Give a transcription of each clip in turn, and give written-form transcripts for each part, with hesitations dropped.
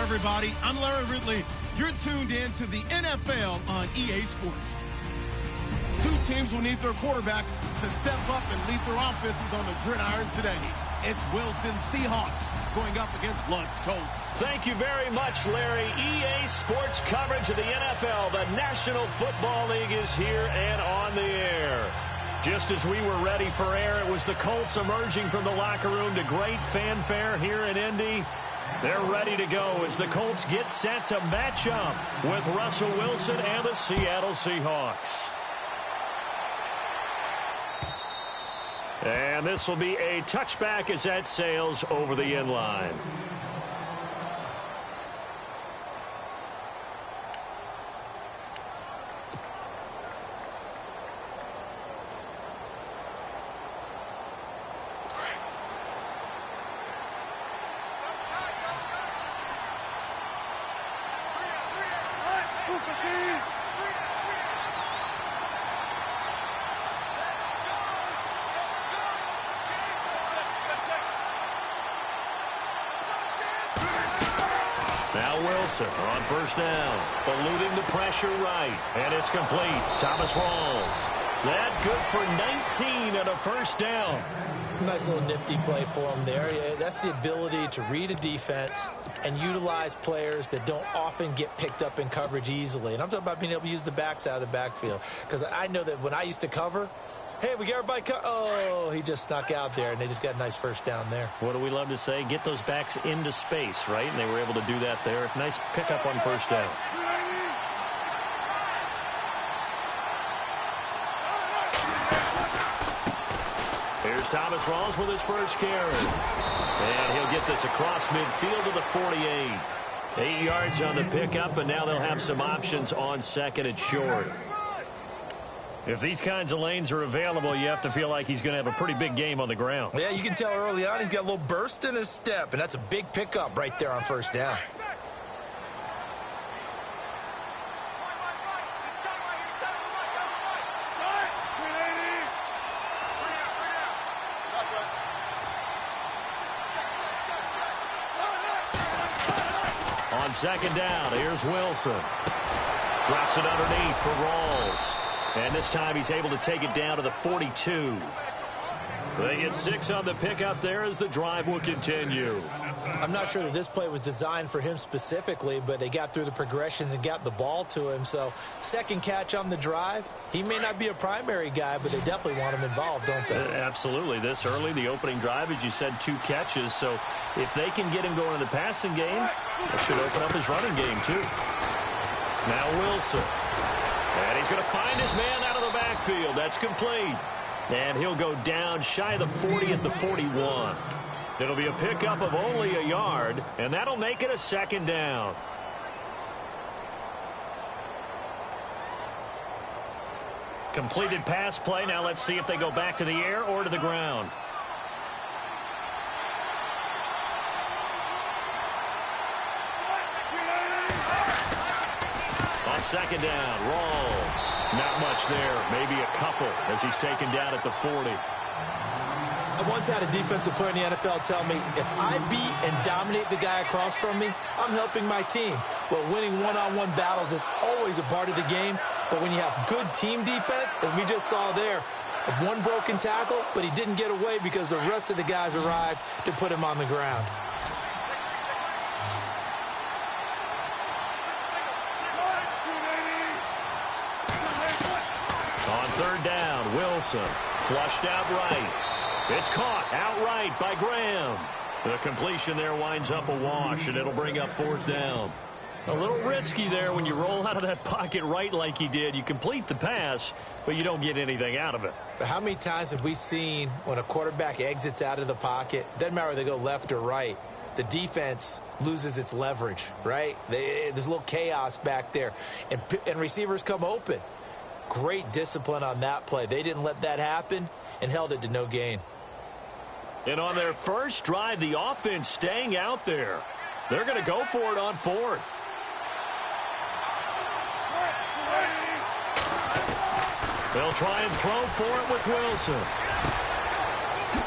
everybody. I'm Larry Ridley. You're tuned in to the NFL on EA Sports. Two teams will need their quarterbacks to step up and lead their offenses on the gridiron today. It's Wilson Seahawks going up against Lutz Colts. Thank you very much, Larry. EA Sports coverage of the NFL. The National Football League is here and on the air. Just as we were ready for air, it was the Colts emerging from the locker room to great fanfare here in Indy. They're ready to go as the Colts get set to match up with Russell Wilson and the Seattle Seahawks. And this will be a touchback as that sails over the end line. Now Wilson on first down, eluding the pressure right, and it's complete. Thomas Rawls. That good for 19 and a first down. Nice little nifty play for him there. That's the ability to read a defense and utilize players that don't often get picked up in coverage easily. And I'm talking about being able to use the backs out of the backfield. Because I know that when I used to cover, hey, we got everybody oh, he just snuck out there, and they just got a nice first down there. What do we love to say? Get those backs into space, right? And they were able to do that there. Nice pickup on first down. Here's Thomas Rawls with his first carry. And he'll get this across midfield to the 48. 8 yards on the pickup, and now they'll have some options on second and short. If these kinds of lanes are available, you have to feel like he's going to have a pretty big game on the ground. Yeah, you can tell early on he's got a little burst in his step, and that's a big pickup right there on first down. On second down, here's Wilson. Drops it underneath for Rawls. And this time he's able to take it down to the 42. They get 6 on the pickup there as the drive will continue. I'm not sure that this play was designed for him specifically, but they got through the progressions and got the ball to him. So second catch on the drive. He may not be a primary guy, but they definitely want him involved, don't they? Absolutely. This early, the opening drive, as you said, 2 catches. So if they can get him going in the passing game, that should open up his running game too. Now Wilson. And he's going to find his man out of the backfield. That's complete. And he'll go down shy of the 40 at the 41. It'll be a pickup of only a yard, and that'll make it a second down. Completed pass play. Now let's see if they go back to the air or to the ground. On second down, Rawls. Not much there. Maybe a couple as he's taken down at the 40. I once had a defensive player in the NFL tell me, if I beat and dominate the guy across from me, I'm helping my team. Well, winning one-on-one battles is always a part of the game, but when you have good team defense, as we just saw there, one broken tackle, but he didn't get away because the rest of the guys arrived to put him on the ground. On third down, Wilson flushed out right. It's caught outright by Graham. The completion there winds up a wash, and it'll bring up fourth down. A little risky there when you roll out of that pocket right like he did. You complete the pass, but you don't get anything out of it. But how many times have we seen when a quarterback exits out of the pocket, doesn't matter whether they go left or right, the defense loses its leverage, right? There's a little chaos back there, and receivers come open. Great discipline on that play. They didn't let that happen and held it to no gain. And on their first drive, the offense staying out there. They're going to go for it on fourth. They'll try and throw for it with Wilson.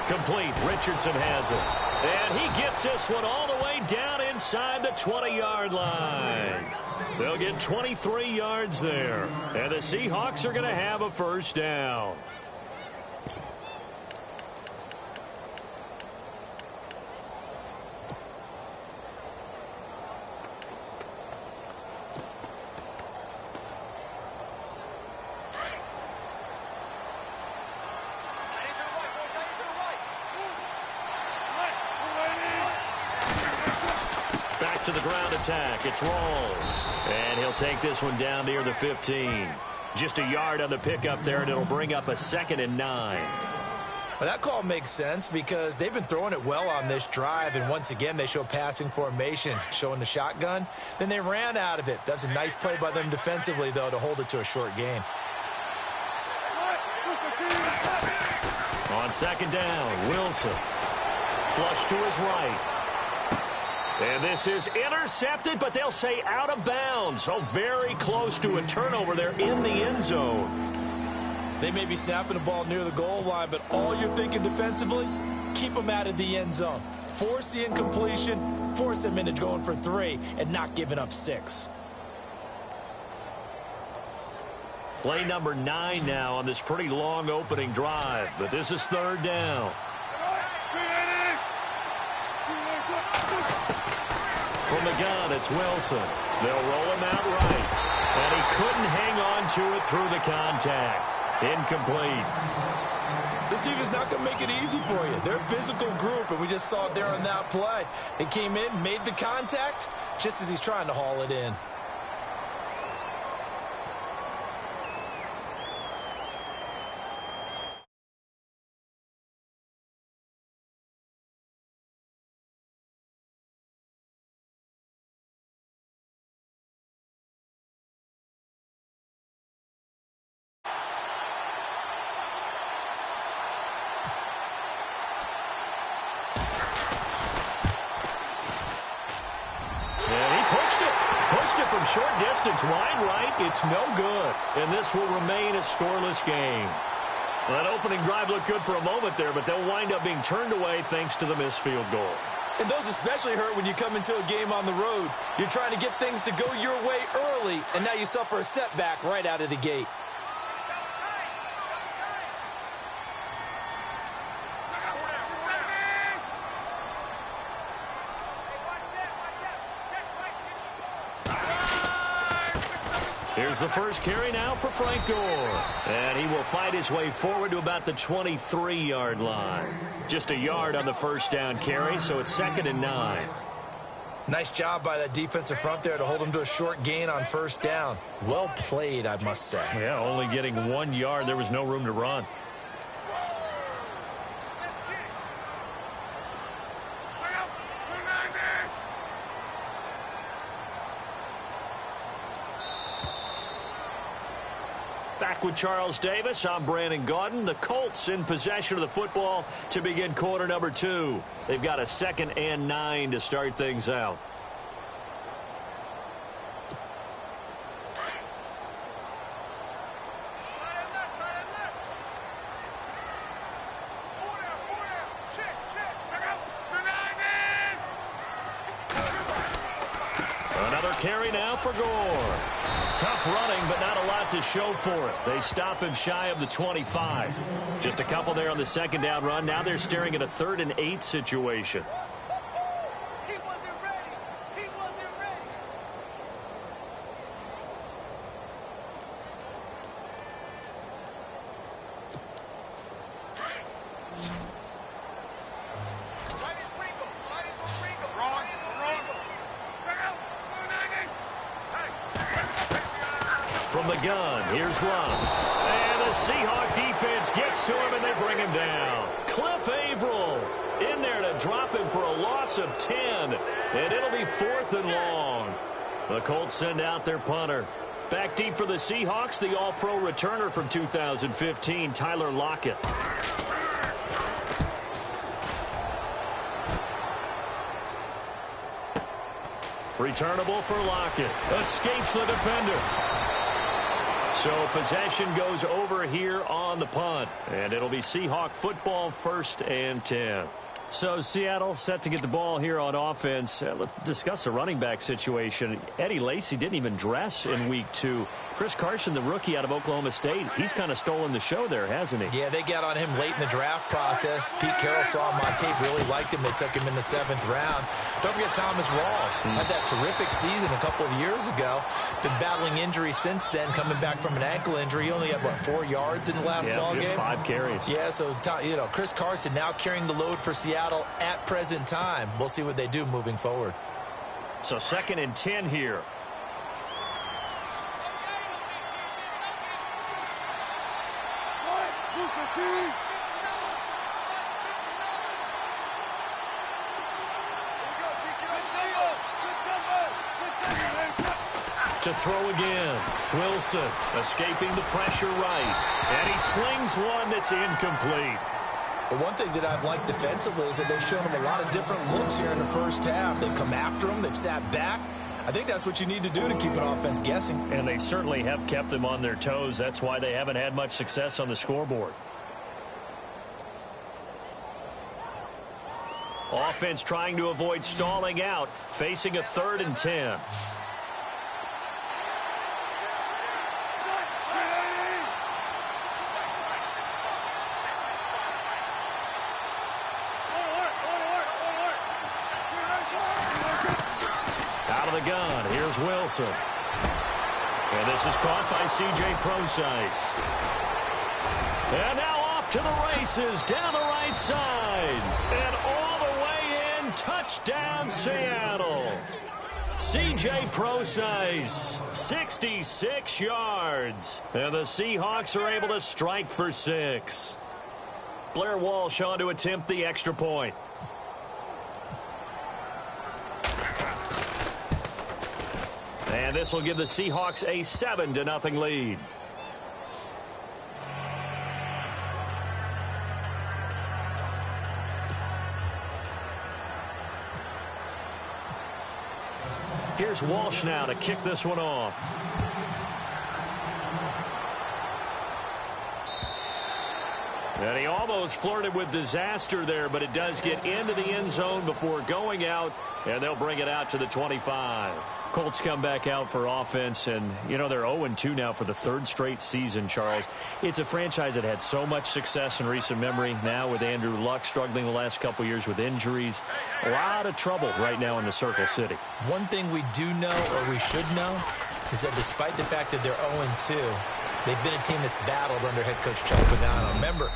Complete. Richardson has it. And he gets this one all the way down inside the 20-yard line. They'll get 23 yards there. And the Seahawks are going to have a first down. To the ground attack. It's Rawls. And he'll take this one down near the 15. Just a yard on the pickup there, and it'll bring up a 2nd and 9. Well, that call makes sense because they've been throwing it well on this drive, and once again they show passing formation, showing the shotgun. Then they ran out of it. That's a nice play by them defensively, though, to hold it to a short game. On 2nd down, Wilson. Flush to his right. And this is intercepted, but they'll say out of bounds. So very close to a turnover there in the end zone. They may be snapping the ball near the goal line, but all you're thinking defensively, keep them out of the end zone. Force the incompletion, force them into going for 3, and not giving up 6. Play number 9 now on this pretty long opening drive, but this is 3rd down. From the gun, it's Wilson. They'll roll him out right. And he couldn't hang on to it through the contact. Incomplete. This defense not going to make it easy for you. They're a physical group, and we just saw it there on that play. They came in, made the contact, just as he's trying to haul it in. From short distance, wide right, it's no good. And this will remain a scoreless game. Well, that opening drive looked good for a moment there, but they'll wind up being turned away thanks to the missed field goal. And those especially hurt when you come into a game on the road. You're trying to get things to go your way early, and now you suffer a setback right out of the gate. Here's the first carry now for Frank Gore. And he will fight his way forward to about the 23-yard line. Just a yard on the first down carry, so it's 2nd and 9. Nice job by that defensive front there to hold him to a short gain on first down. Well played, I must say. Yeah, only getting 1 yard. There was no room to run. Back with Charles Davis, I'm Brandon Gaudin. The Colts in possession of the football to begin quarter number 2. They've got a 2nd and 9 to start things out. Another carry now for Gore. Tough running, but not a lot to show for it. They stop him shy of the 25. Just a couple there on the 2nd down run. Now they're staring at a 3rd and 8 situation. He wasn't ready. He wasn't ready. From the gun, here's Love. And the Seahawk defense gets to him, and they bring him down. Cliff Averill in there to drop him for a loss of 10. And it'll be 4th and long. The Colts send out their punter. Back deep for the Seahawks, the All-Pro returner from 2015, Tyler Lockett. Returnable for Lockett. Escapes the defender. So possession goes over here on the punt. And it'll be Seahawk football, 1st and 10. So Seattle set to get the ball here on offense. Let's discuss the running back situation. Eddie Lacy didn't even dress in week 2. Chris Carson, the rookie out of Oklahoma State, he's kind of stolen the show there, hasn't he? Yeah, they got on him late in the draft process. Pete Carroll saw him on tape, really liked him. They took him in the 7th round. Don't forget Thomas Rawls. Had that terrific season a couple of years ago. Been battling injury since then, coming back from an ankle injury. He only had, 4 yards in the last ball game? 5 carries. Yeah, so, Chris Carson now carrying the load for Seattle at present time. We'll see what they do moving forward. So 2nd and 10 here. To throw again. Wilson escaping the pressure right. And he slings one that's incomplete. But one thing that I've liked defensively is that they've shown him a lot of different looks here in the first half. They've come after him. They've sat back. I think that's what you need to do to keep an offense guessing. And they certainly have kept them on their toes. That's why they haven't had much success on the scoreboard. Offense trying to avoid stalling out, facing a 3rd and 10. Out of the gun, here's Wilson. And this is caught by C.J. Prosise. And now off to the races, down the right side. And all the way in, touchdown Seattle. C.J. Prosise, 66 yards. And the Seahawks are able to strike for 6. Blair Walsh on to attempt the extra point. And this will give the Seahawks a 7-0 lead. Here's Walsh now to kick this one off. And he almost flirted with disaster there, but it does get into the end zone before going out, and they'll bring it out to the 25. Colts come back out for offense, and, they're 0-2 now for the 3rd straight season, Charles. It's a franchise that had so much success in recent memory. Now with Andrew Luck struggling the last couple years with injuries, a lot of trouble right now in the Circle City. One thing we do know, or we should know, is that despite the fact that they're 0-2, they've been a team that's battled under head coach Chuck Pagano. Remember,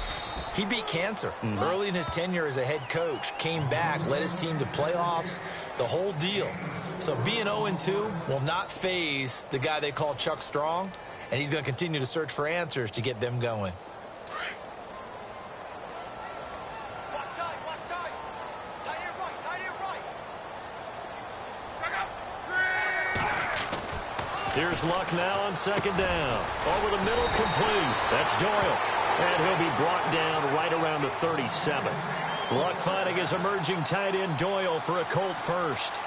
he beat cancer early in his tenure as a head coach, came back, led his team to playoffs, the whole deal. So being 0-2 will not faze the guy they call Chuck Strong, and he's going to continue to search for answers to get them going. Here's Luck now on 2nd down. Over the middle, complete. That's Doyle. And he'll be brought down right around the 37. Luck finding his emerging tight end Doyle for a Colt first.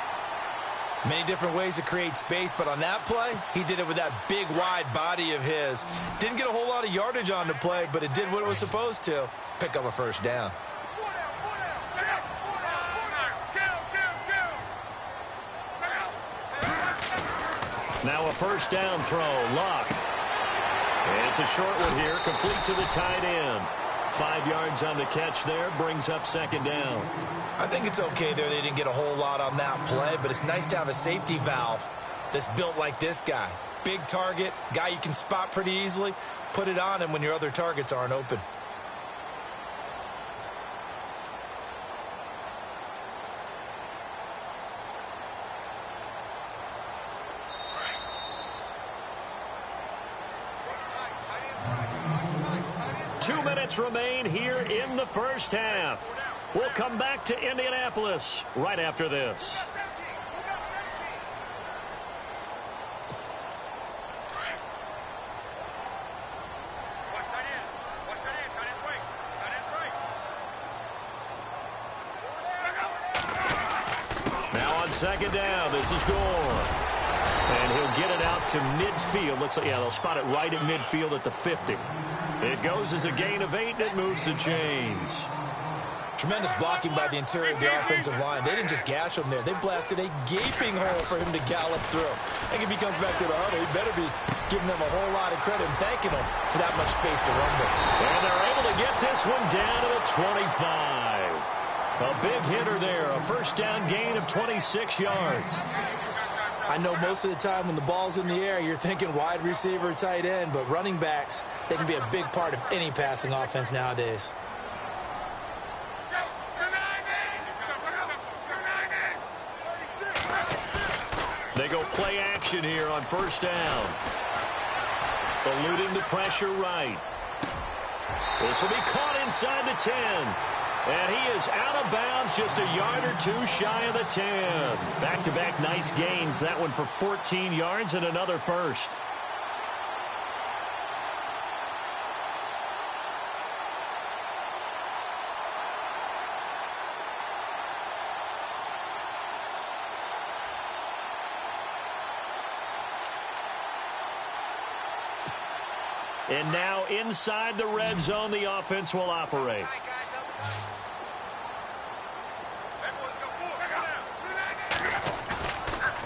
Many different ways to create space, but on that play, he did it with that big, wide body of his. Didn't get a whole lot of yardage on the play, but it did what it was supposed to. Pick up a 1st down. Now a 1st down throw. Luck. And it's a short one here, complete to the tight end. 5 yards on the catch there, brings up 2nd down. I think it's okay there. They didn't get a whole lot on that play, but it's nice to have a safety valve that's built like this guy. Big target, guy you can spot pretty easily. Put it on him when your other targets aren't open. Remain here in the first half. We'll come back to Indianapolis right after this. Now on 2nd down, this is Gore. And he'll get it out to midfield. Looks like, they'll spot it right at midfield at the 50. It goes as a gain of 8, and it moves the chains. Tremendous blocking by the interior of the offensive line. They didn't just gash him there. They blasted a gaping hole for him to gallop through. I think if he comes back to the huddle, he better be giving them a whole lot of credit and thanking them for that much space to run with. And they're able to get this one down to the 25. A big hitter there. A first down gain of 26 yards. I know most of the time when the ball's in the air, you're thinking wide receiver, tight end, but running backs, they can be a big part of any passing offense nowadays. They go play action here on first down. Eluding the pressure right. This will be caught inside the 10. And he is out of bounds, just a yard or two shy of the 10. Back-to-back nice gains. That one for 14 yards and another first. And now inside the red zone, the offense will operate.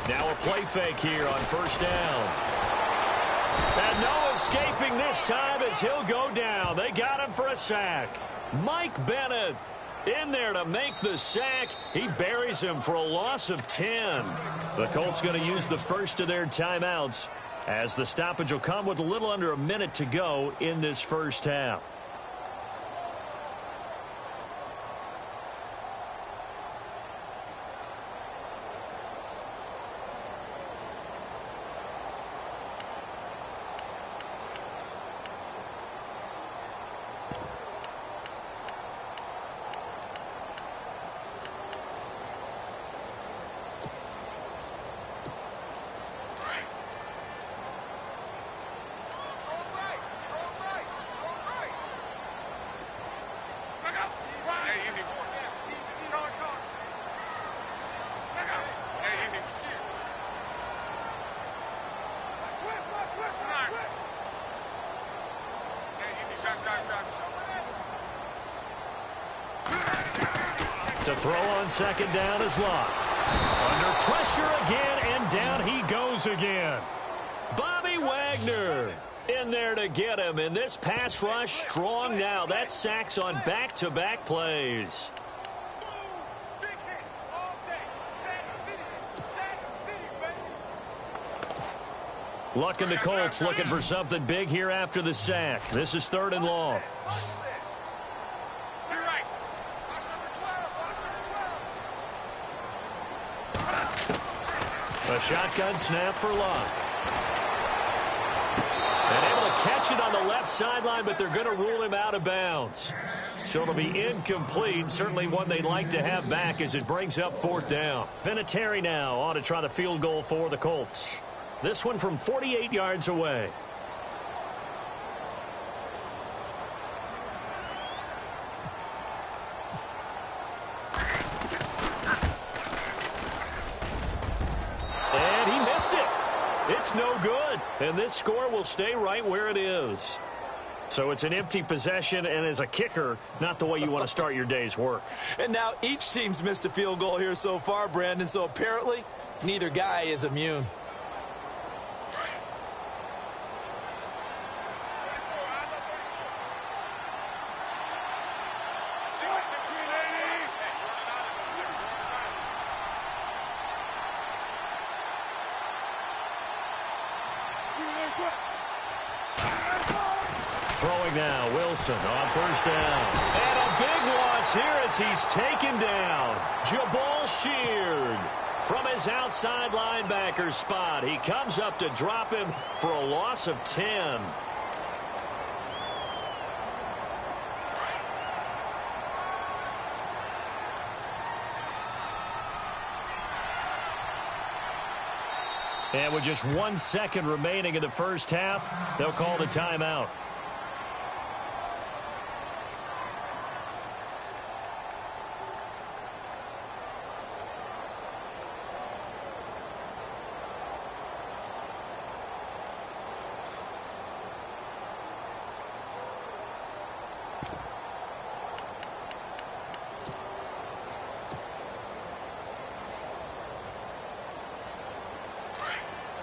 Now a play fake here on first down. And no escaping this time as he'll go down. They got him for a sack. Mike Bennett in there to make the sack. He buries him for a loss of 10. The Colts going to use the first of their timeouts, as the stoppage will come with a little under a minute to go in this first half. To throw on second down is Locke. Under pressure again, and down he goes again. Bobby Wagner in there to get him. And this pass rush strong now. That sacks on back-to-back plays. Luck and the Colts looking for something big here after the sack. This is 3rd and long. A shotgun snap for Locke. And able to catch it on the left sideline, but they're going to rule him out of bounds. So it'll be incomplete. Certainly one they'd like to have back as it brings up 4th down. Vinatieri now on to try the field goal for the Colts. This one from 48 yards away. It's no good, and this score will stay right where it is. So it's an empty possession, and as a kicker, not the way you want to start your day's work. And now each team's missed a field goal here so far, Brandon, so apparently neither guy is immune. Throwing now, Wilson on first down. And a big loss here as he's taken down. Jabal Sheard from his outside linebacker spot. He comes up to drop him for a loss of 10. And with just 1 second remaining in the first half, they'll call the timeout.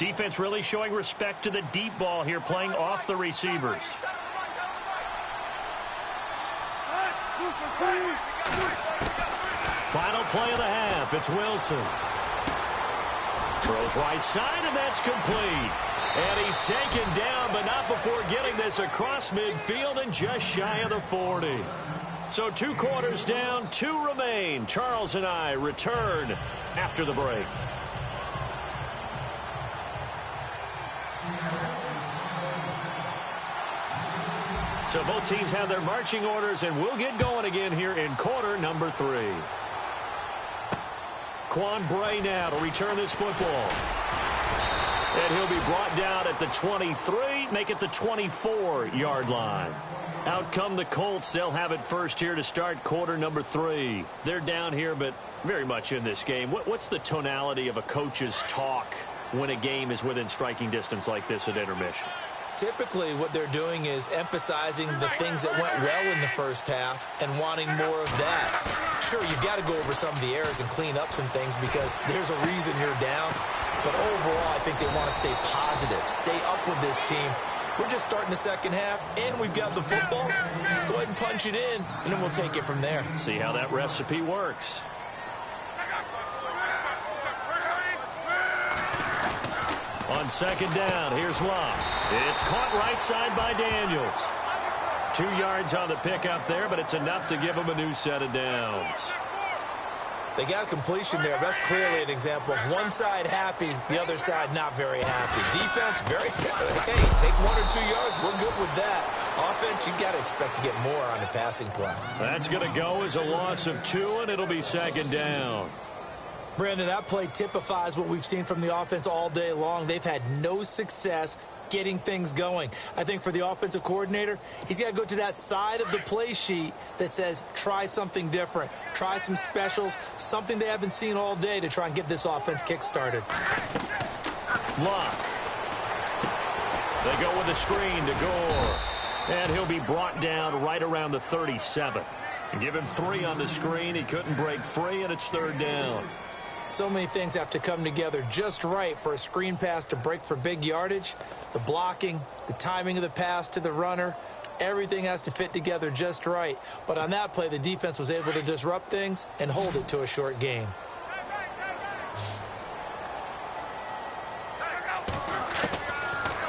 Defense really showing respect to the deep ball here, playing off the receivers. Final play of the half. It's Wilson. Throws right side, and that's complete. And he's taken down, but not before getting this across midfield and just shy of the 40. So 2 quarters down, 2 remain. Charles and I return after the break. So both teams have their marching orders, and we'll get going again here in quarter number 3. Quan Bray now to return this football. And he'll be brought down at the 23, make it the 24-yard line. Out come the Colts. They'll have it first here to start quarter number 3. They're down here, but very much in this game. What's the tonality of a coach's talk when a game is within striking distance like this at intermission? Typically, what they're doing is emphasizing the things that went well in the first half and wanting more of that. Sure, you've got to go over some of the errors and clean up some things because there's a reason you're down. But overall, I think they want to stay positive, stay up with this team. We're just starting the second half, and we've got the football. Let's go ahead and punch it in, and then we'll take it from there. See how that recipe works. On second down, here's Locke. It's caught right side by Daniels. 2 yards on the pickup there, but it's enough to give him a new set of downs. They got a completion there. That's clearly an example of one side happy, the other side not very happy. Defense, hey, take 1 or 2 yards. We're good with that. Offense, you got to expect to get more on the passing play. That's going to go as a loss of 2, and it'll be second down. Brandon, that play typifies what we've seen from the offense all day long. They've had no success getting things going. I think for the offensive coordinator, he's got to go to that side of the play sheet that says try something different, try some specials, something they haven't seen all day to try and get this offense kick-started. Locke. They go with a screen to Gore. And he'll be brought down right around the 37. Give him 3 on the screen. He couldn't break free, and it's third down. So many things have to come together just right for a screen pass to break for big yardage. The blocking, the timing of the pass to the runner, everything has to fit together just right. But on that play, the defense was able to disrupt things and hold it to a short gain.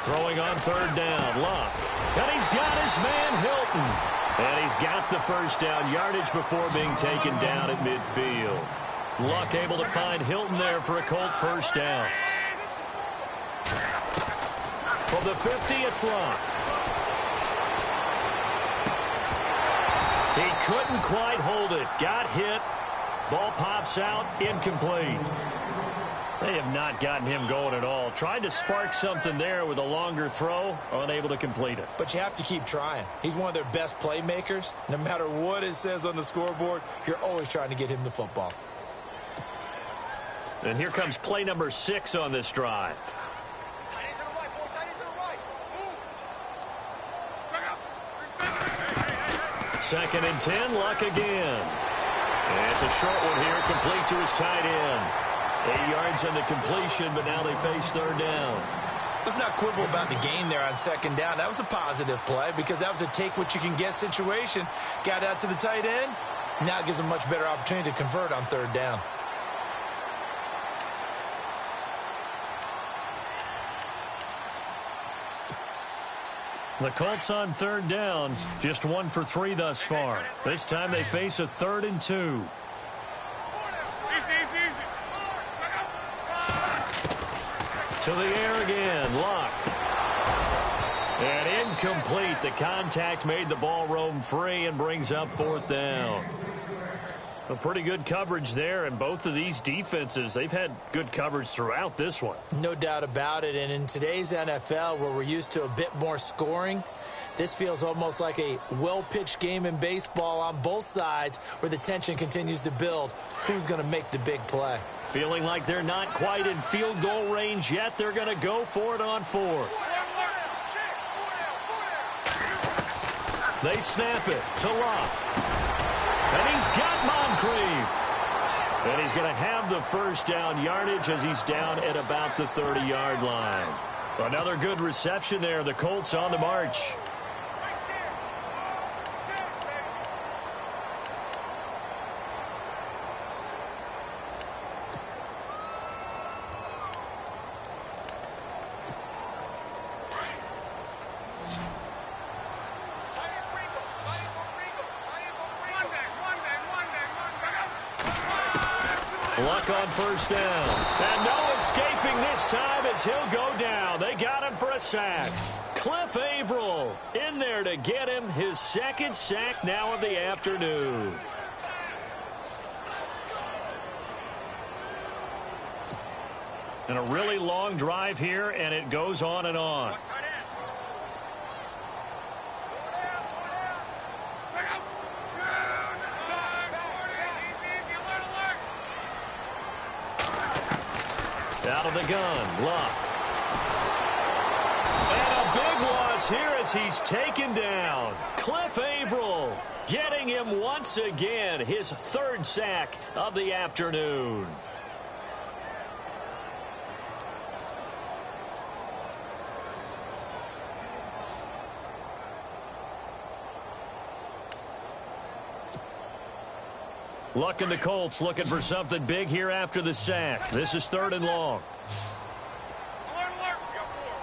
Throwing on third down, Locke. And he's got his man Hilton. And he's got the first down yardage before being taken down at midfield. Luck able to find Hilton there for a Colt first down. From the 50, it's Luck. He couldn't quite hold it. Got hit. Ball pops out. Incomplete. They have not gotten him going at all. Tried to spark something there with a longer throw. Unable to complete it. But you have to keep trying. He's one of their best playmakers. No matter what it says on the scoreboard, you're always trying to get him the football. And here comes play number 6 on this drive. Second and 10, Luck again. And it's a short one here, complete to his tight end. 8 yards on the completion, but now they face third down. Let's not quibble about the gain there on second down. That was a positive play because that was a take-what-you-can-get situation. Got out to the tight end. Now it gives them a much better opportunity to convert on third down. The Colts on third down, just 1 for 3 thus far. This time they face a 3rd and 2. To the air again, Luck. And incomplete. The contact made the ball roam free and brings up 4th down. A pretty good coverage there, and both of these defenses, they've had good coverage throughout this one. No doubt about it, and in today's NFL, where we're used to a bit more scoring, this feels almost like a well-pitched game in baseball on both sides where the tension continues to build. Who's going to make the big play? Feeling like they're not quite in field goal range yet. They're going to go for it on 4th. They snap it to Locke. And he's got Moncrief. And he's going to have the first down yardage as he's down at about the 30-yard line. Another good reception there. The Colts on the march. Luck on first down. And no escaping this time as he'll go down. They got him for a sack. Cliff Averill in there to get him his second sack now of the afternoon. And a really long drive here, and it goes on and on. Out of the gun, Luck. And a big loss here as he's taken down. Cliff Averill getting him once again, his third sack of the afternoon. Luck and the Colts looking for something big here after the sack. This is 3rd and long.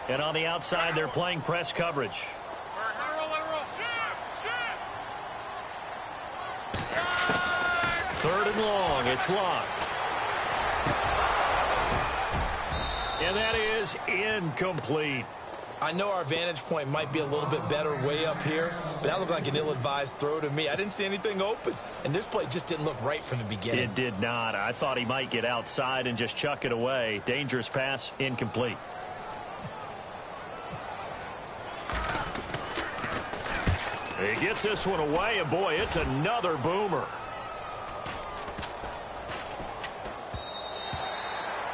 And on the outside, they're playing press coverage. 3rd and long. It's Luck. And that is incomplete. I know our vantage point might be a little bit better way up here, but that looked like an ill-advised throw to me. I didn't see anything open, and this play just didn't look right from the beginning. It did not. I thought he might get outside and just chuck it away. Dangerous pass, incomplete. He gets this one away, and boy, it's another boomer.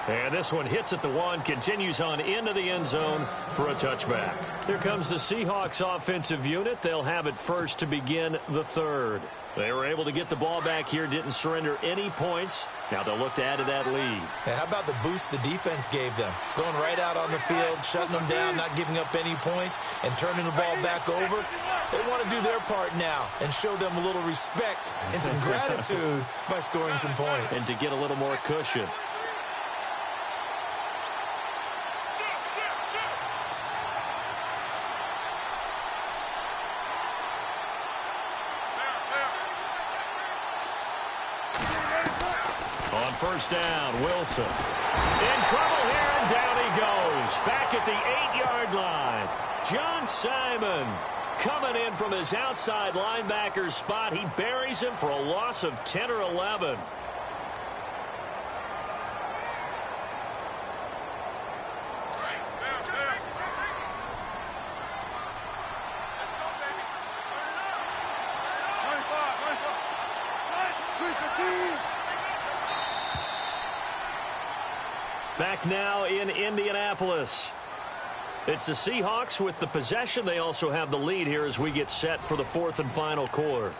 And this one hits at the 1, continues on into the end zone for a touchback. Here comes the Seahawks offensive unit. They'll have it first to begin the 3rd. They were able to get the ball back here, didn't surrender any points. Now they'll look to add to that lead. Hey, how about the boost the defense gave them? Going right out on the field, shutting them down, not giving up any points, and turning the ball back over. They want to do their part now and show them a little respect and some gratitude by scoring some points. And to get a little more cushion. First down, Wilson. In trouble here, and down he goes. Back at the 8-yard line. John Simon coming in from his outside linebacker spot. He buries him for a loss of 10 or 11. Back now in Indianapolis. It's the Seahawks with the possession. They also have the lead here as we get set for the 4th and final quarter.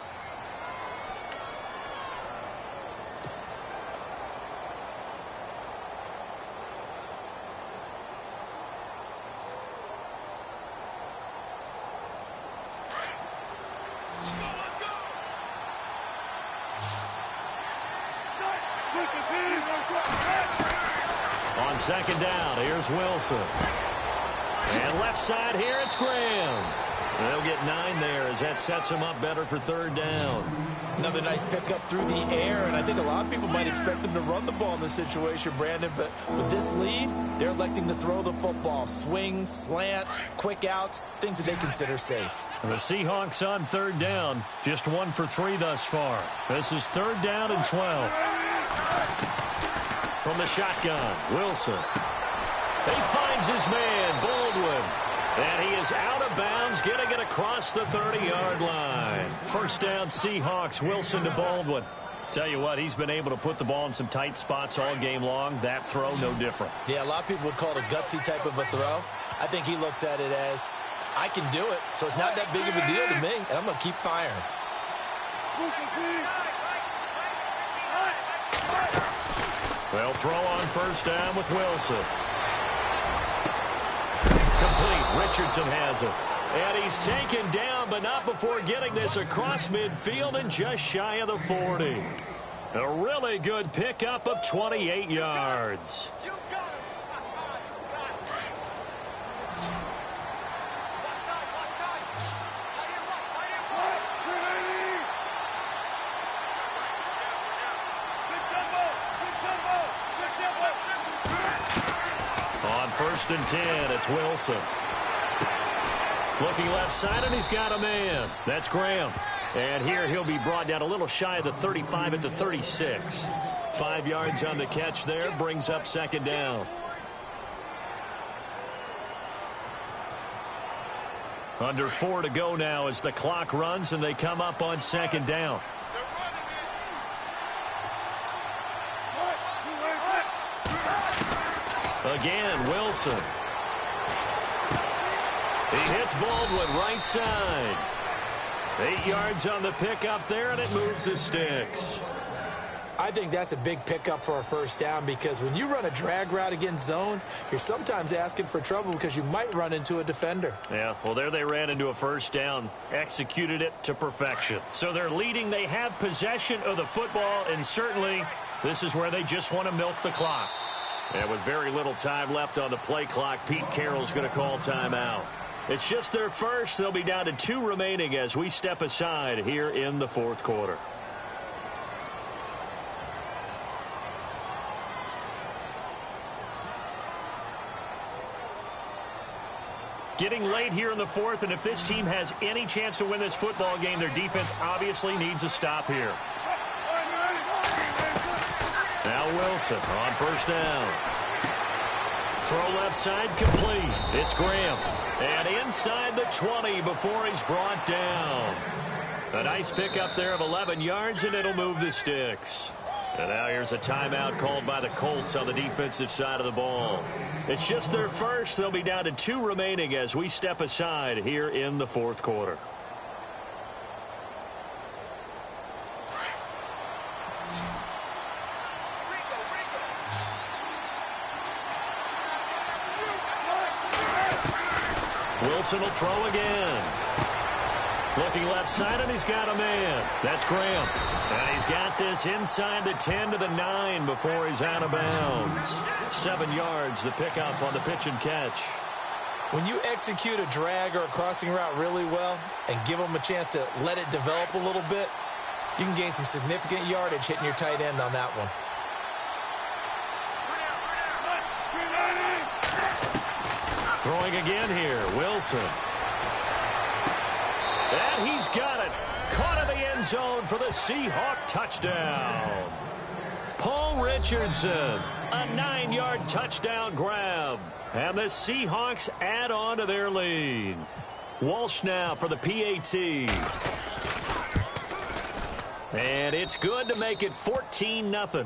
On second down, here's Wilson. And left side here, it's Graham. They'll get 9 there as that sets them up better for 3rd down. Another nice pickup through the air, and I think a lot of people might expect them to run the ball in this situation, Brandon, but with this lead, they're electing to throw the football. Swings, slants, quick outs, things that they consider safe. And the Seahawks on 3rd down, just 1 for 3 thus far. This is 3rd down and 12. From the shotgun, Wilson. He finds his man, Baldwin. And he is out of bounds, getting it across the 30-yard line. First down, Seahawks, Wilson to Baldwin. Tell you what, he's been able to put the ball in some tight spots all game long. That throw, no different. Yeah, a lot of people would call it a gutsy type of a throw. I think he looks at it as, I can do it, so it's not that big of a deal to me, and I'm going to keep firing. They'll throw on first down with Wilson. Complete. Richardson has it. And he's taken down, but not before getting this across midfield and just shy of the 40. A really good pickup of 28 yards. You got him. Watch time. Tight end right. Good tempo. On first and 10, it's Wilson. Looking left side, and he's got a man. That's Graham. And here he'll be brought down a little shy of the 35 at the 36. 5 yards on the catch there, brings up second down. Under 4 to go now as the clock runs, and they come up on second down. Again, Wilson. He hits Baldwin right side. 8 yards on the pickup there, and it moves the sticks. I think that's a big pickup for a first down because when you run a drag route against zone, you're sometimes asking for trouble because you might run into a defender. Yeah, well, there they ran into a first down, executed it to perfection. So they're leading. They have possession of the football, and certainly this is where they just want to milk the clock. And with very little time left on the play clock, Pete Carroll's going to call timeout. It's just their first. They'll be down to 2 remaining as we step aside here in the fourth quarter. Getting late here in the fourth, and if this team has any chance to win this football game, their defense obviously needs a stop here. Now Wilson on first down. Throw left side complete. It's Graham. And inside the 20 before he's brought down. A nice pickup there of 11 yards, and it'll move the sticks. And now here's a timeout called by the Colts on the defensive side of the ball. It's just their first. They'll be down to 2 remaining as we step aside here in the fourth quarter. Wilson will throw again. Looking left side, and he's got a man. That's Graham. And he's got this inside the 10 to the 9 before he's out of bounds. 7 yards, the pickup on the pitch and catch. When you execute a drag or a crossing route really well and give them a chance to let it develop a little bit, you can gain some significant yardage hitting your tight end on that one. Throwing again here, Wilson. And he's got it. Caught in the end zone for the Seahawk touchdown. Paul Richardson, a 9-yard touchdown grab. And the Seahawks add on to their lead. Walsh now for the PAT. And it's good to make it 14-0.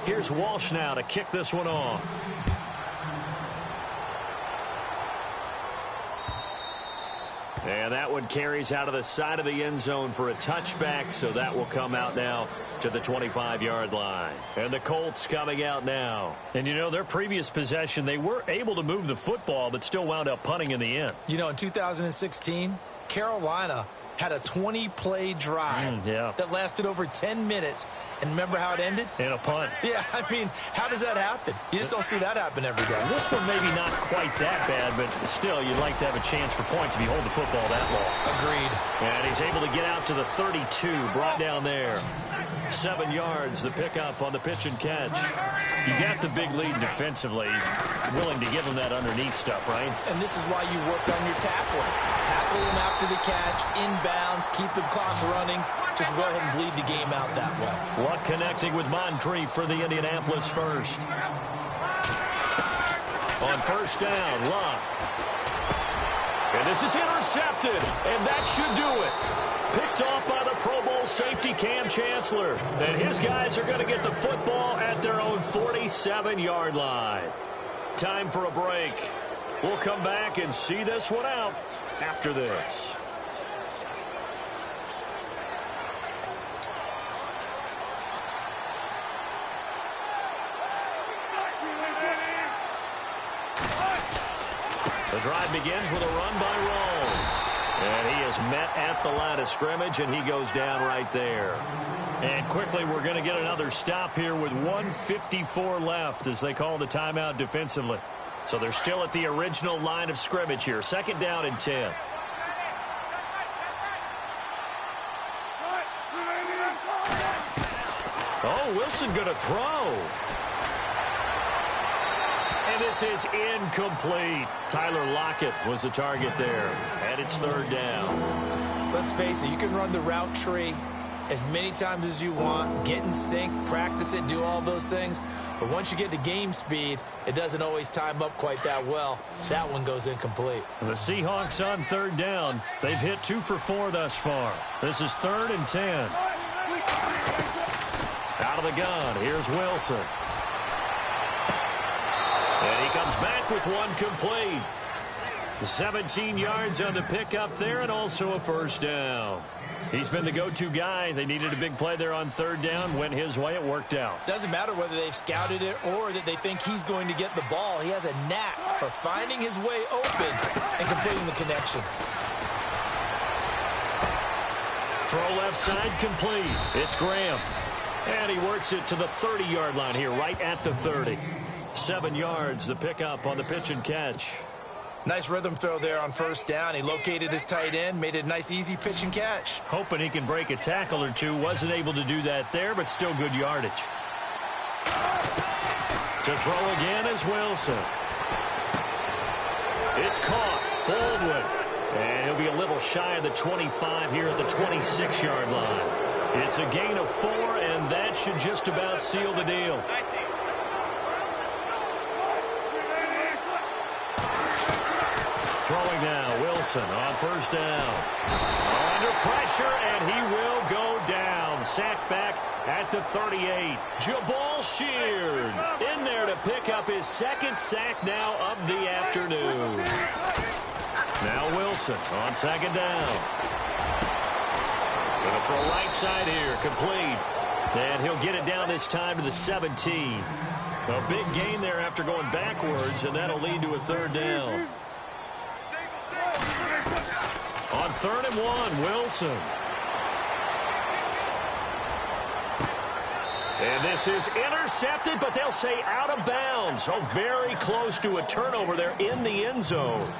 Here's Walsh now to kick this one off. And that one carries out of the side of the end zone for a touchback, so that will come out now to the 25-yard line. And the Colts coming out now. And, you know, their previous possession, they were able to move the football, but still wound up punting in the end. You know, in 2016, Carolina had a 20-play drive that lasted over 10 minutes. And remember how it ended? In a punt. Yeah, I mean, how does that happen? You just don't see that happen every day. This one maybe not quite that bad, but still, you'd like to have a chance for points if you hold the football that long. Agreed. And he's able to get out to the 32, brought down there. 7 yards, the pickup on the pitch and catch. You got the big lead defensively. Willing to give him that underneath stuff, right? And this is why you work on your tackling. Tackle him after the catch, inbounds, keep the clock running. Just go ahead and bleed the game out that way. Luck connecting with Moncrief for the Indianapolis first. On first down, Luck. And this is intercepted, and that should do it. Picked off by the Pro Bowl safety Cam Chancellor. And his guys are going to get the football at their own 47-yard line. Time for a break. We'll come back and see this one out after this. The drive begins with a run by Rawls. And he is met at the line of scrimmage, and he goes down right there. And quickly, we're going to get another stop here with 1:54 left as they call the timeout defensively. So they're still at the original line of scrimmage here. 2nd down and 10. Oh, Wilson going to throw. And this is incomplete. Tyler Lockett was the target there. And it's 3rd down. Let's face it, you can run the route tree as many times as you want, get in sync, practice it, do all those things. But once you get to game speed, it doesn't always time up quite that well. That one goes incomplete. The Seahawks on 3rd down. They've hit 2 for 4 thus far. This is 3rd and 10. Out of the gun, here's Wilson. And he comes back with one complete. 17 yards on the pickup there and also a 1st down. He's been the go-to guy. They needed a big play there on 3rd down. Went his way. It worked out. Doesn't matter whether they've scouted it or that they think he's going to get the ball. He has a knack for finding his way open and completing the connection. Throw left side complete. It's Graham. And he works it to the 30-yard line here, right at the 30. 7 yards, the pickup on the pitch and catch. Nice rhythm throw there on 1st down. He located his tight end, made it a nice, easy pitch and catch. Hoping he can break a tackle or two. Wasn't able to do that there, but still good yardage. To throw again is Wilson. It's caught. Baldwin. And he'll be a little shy of the 25 here at the 26-yard line. It's a gain of 4, and that should just about seal the deal. Throwing now, Wilson on 1st down. Under pressure, and he will go down. Sacked back at the 38. Jabal Sheard in there to pick up his 2nd sack now of the afternoon. Now Wilson on 2nd down. Going to throw right side here, complete. And he'll get it down this time to the 17. A big gain there after going backwards, and that'll lead to a 3rd down. On 3rd and 1, Wilson. And this is intercepted, but they'll say out of bounds. Oh, very close to a turnover there in the end zone.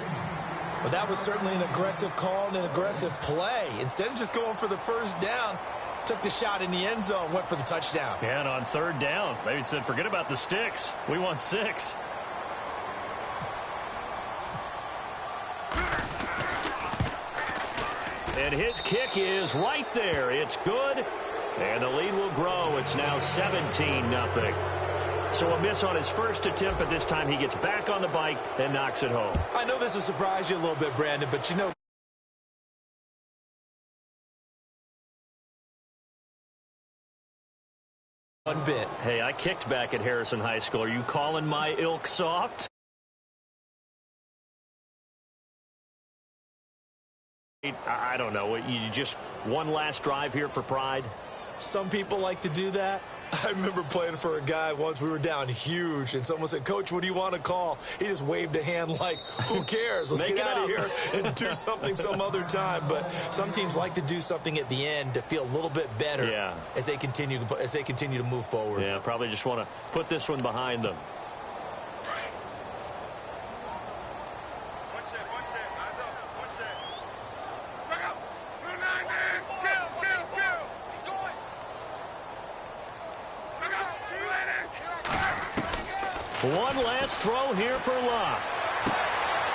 Well, that was certainly an aggressive call and an aggressive play. Instead of just going for the 1st down, took the shot in the end zone, went for the touchdown. And on 3rd down, they said, forget about the sticks. We want 6. And his kick is right there. It's good. And the lead will grow. It's now 17-0. So a miss on his first attempt, but this time he gets back on the bike and knocks it home. I know this will surprise you a little bit, Brandon, but you know, one bit. Hey, I kicked back at Harrison High School. Are you calling my ilk soft? I don't know. You just one last drive here for pride? Some people like to do that. I remember playing for a guy once. We were down huge, and someone said, Coach, what do you want to call? He just waved a hand like, who cares? Let's get out of here and do something some other time. But some teams like to do something at the end to feel a little bit better as they continue to move forward. Yeah, probably just want to put this one behind them. One last throw here for Locke.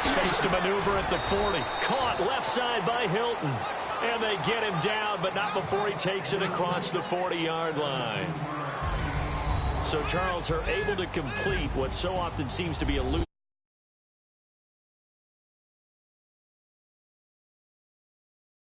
Space to maneuver at the 40. Caught left side by Hilton. And they get him down, but not before he takes it across the 40-yard line. So Charles are able to complete what so often seems to be a loose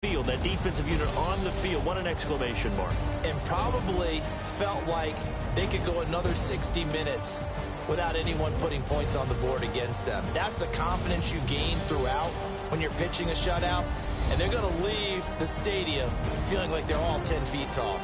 field. That defensive unit on the field. What an exclamation mark. And probably felt like they could go another 60 minutes without anyone putting points on the board against them. That's the confidence you gain throughout when you're pitching a shutout, and they're going to leave the stadium feeling like they're all 10 feet tall.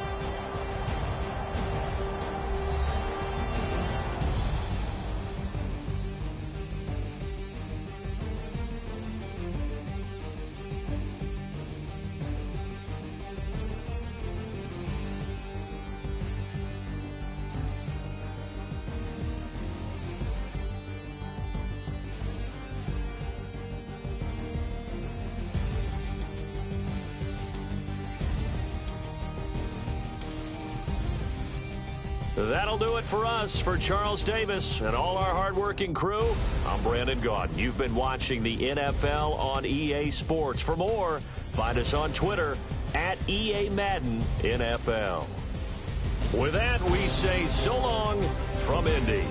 That'll do it for us. For Charles Davis and all our hardworking crew, I'm Brandon Gaudin. You've been watching the NFL on EA Sports. For more, find us on Twitter at EA Madden NFL. With that, we say so long from Indy.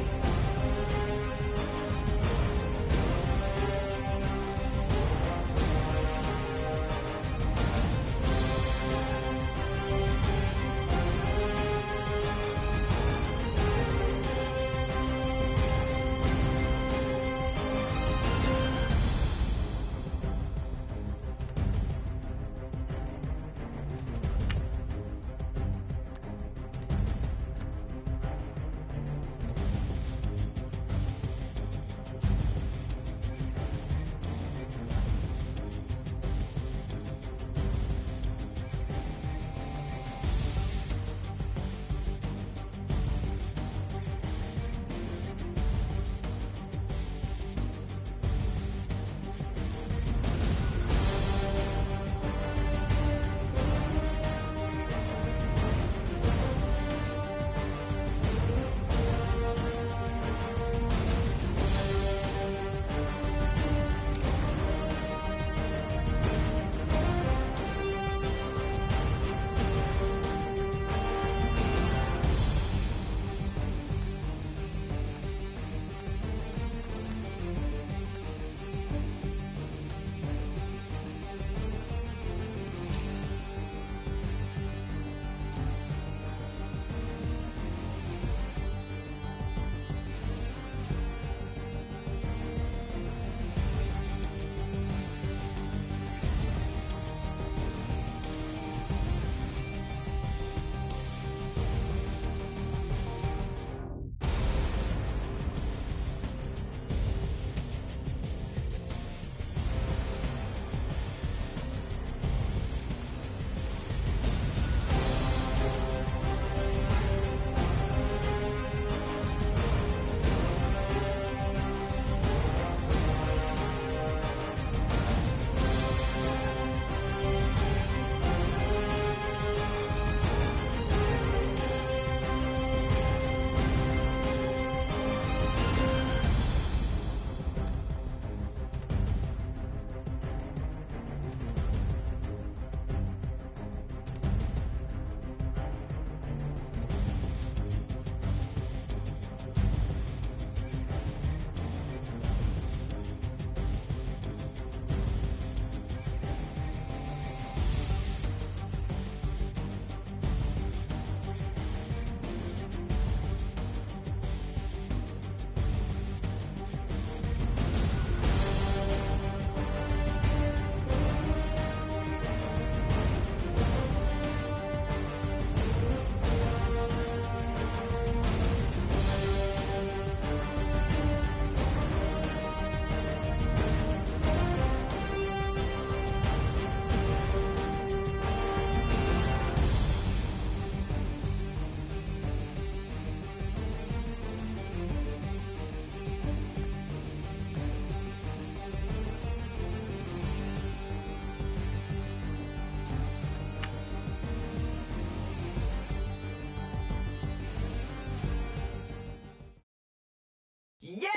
Yeah,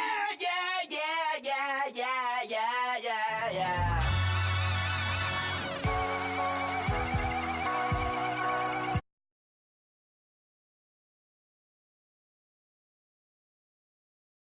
yeah, yeah, yeah, yeah, yeah, yeah, yeah.